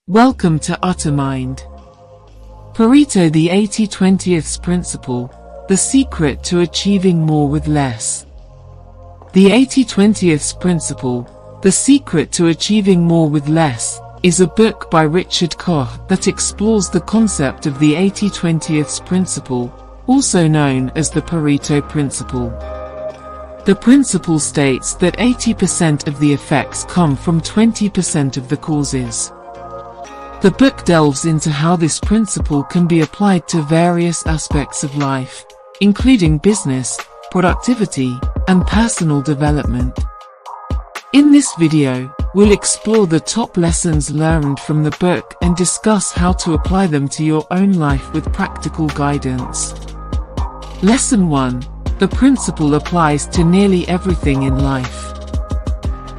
Welcome to Uttermind. Pareto, the 80-20th principle, the secret to achieving more with less. The 80-20th principle, the secret to achieving more with less, is a book by Richard Koch that explores the concept of the 80-20th principle, also known as the Pareto principle. The principle states that 80% of the effects come from 20% of the causes. The book delves into how this principle can be applied to various aspects of life, including business, productivity, and personal development. In this video, we'll explore the top lessons learned from the book and discuss how to apply them to your own life with practical guidance. Lesson 1. The principle applies to nearly everything in life.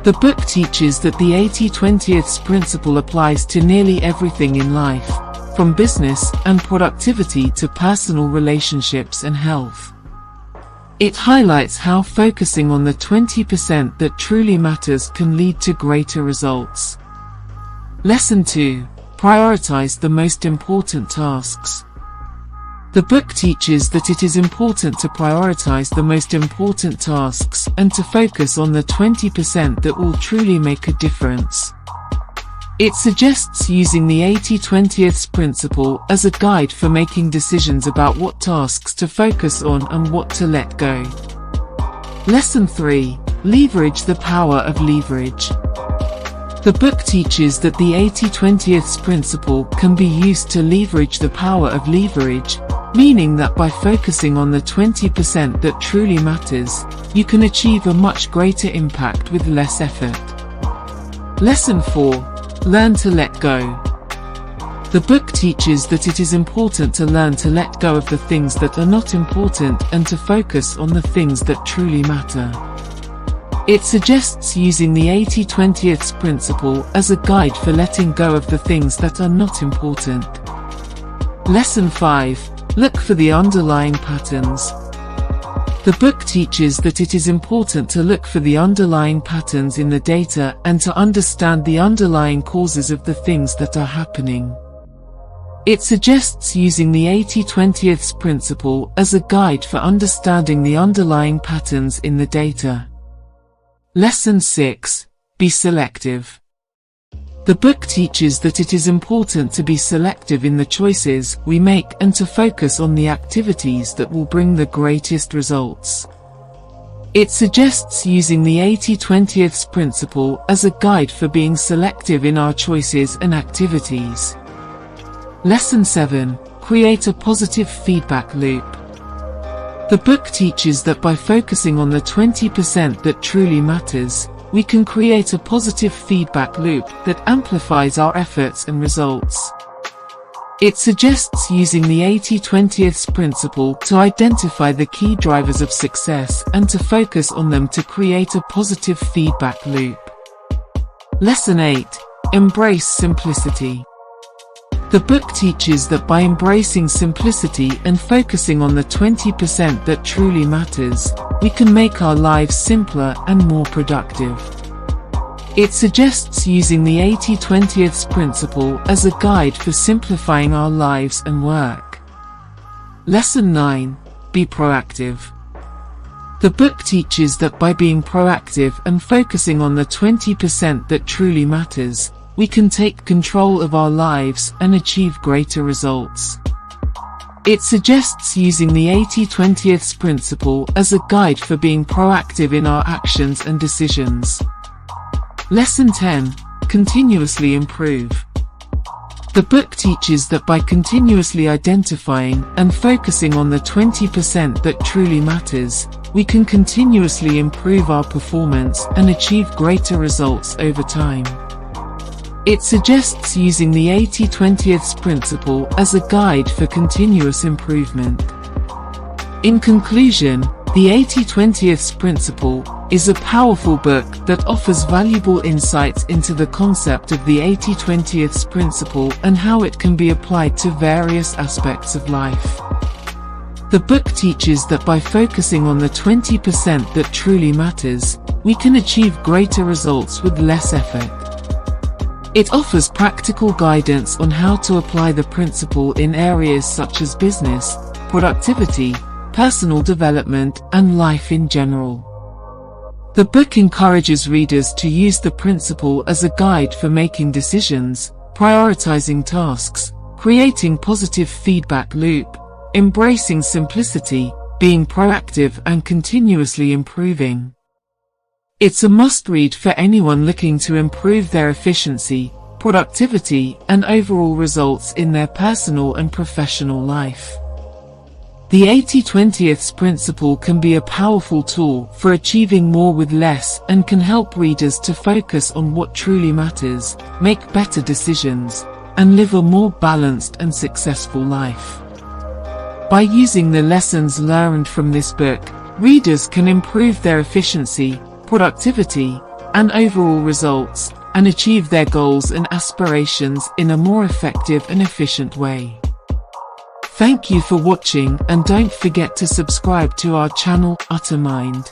The book teaches that the 80-20th principle applies to nearly everything in life, from business and productivity to personal relationships and health. It highlights how focusing on the 20% that truly matters can lead to greater results. Lesson 2. Prioritize the most important tasks. The book teaches that it is important to prioritize the most important tasks and to focus on the 20% that will truly make a difference. It suggests using the 80-20th principle as a guide for making decisions about what tasks to focus on and what to let go. Lesson 3. Leverage the power of leverage. The book teaches that the 80-20th principle can be used to leverage the power of leverage, meaning that by focusing on the 20% that truly matters, you can achieve a much greater impact with less effort. Lesson 4. Learn to let go. The book teaches that it is important to learn to let go of the things that are not important and to focus on the things that truly matter. It suggests using the 80-20th principle as a guide for letting go of the things that are not important. Lesson 5. Look for the underlying patterns. The book teaches that it is important to look for the underlying patterns in the data and to understand the underlying causes of the things that are happening. It suggests using the 80-20th principle as a guide for understanding the underlying patterns in the data. Lesson 6. Be selective. The book teaches that it is important to be selective in the choices we make and to focus on the activities that will bring the greatest results. It suggests using the 80-20th principle as a guide for being selective in our choices and activities. Lesson 7. Create a positive feedback loop. The book teaches that by focusing on the 20% that truly matters, we can create a positive feedback loop that amplifies our efforts and results. It suggests using the 80-20th principle to identify the key drivers of success and to focus on them to create a positive feedback loop. Lesson 8. Embrace simplicity. The book teaches that by embracing simplicity and focusing on the 20% that truly matters, we can make our lives simpler and more productive. It suggests using the 80-20th principle as a guide for simplifying our lives and work. Lesson 9. Be proactive. The book teaches that by being proactive and focusing on the 20% that truly matters, we can take control of our lives and achieve greater results. It suggests using the 80-20th principle as a guide for being proactive in our actions and decisions. Lesson 10. Continuously improve. The book teaches that by continuously identifying and focusing on the 20% that truly matters, we can continuously improve our performance and achieve greater results over time. It suggests using the 80-20th principle as a guide for continuous improvement. In conclusion, the 80-20th principle is a powerful book that offers valuable insights into the concept of the 80-20th principle and how it can be applied to various aspects of life. The book teaches that by focusing on the 20% that truly matters, we can achieve greater results with less effort. It offers practical guidance on how to apply the principle in areas such as business, productivity, personal development, and life in general. The book encourages readers to use the principle as a guide for making decisions, prioritizing tasks, creating positive feedback loop, embracing simplicity, being proactive, and continuously improving. It's a must-read for anyone looking to improve their efficiency, productivity, and overall results in their personal and professional life. The 80-20th principle can be a powerful tool for achieving more with less and can help readers to focus on what truly matters, make better decisions, and live a more balanced and successful life. By using the lessons learned from this book, readers can improve their efficiency, productivity, and overall results, and achieve their goals and aspirations in a more effective and efficient way. Thank you for watching, and don't forget to subscribe to our channel, Utter Mind.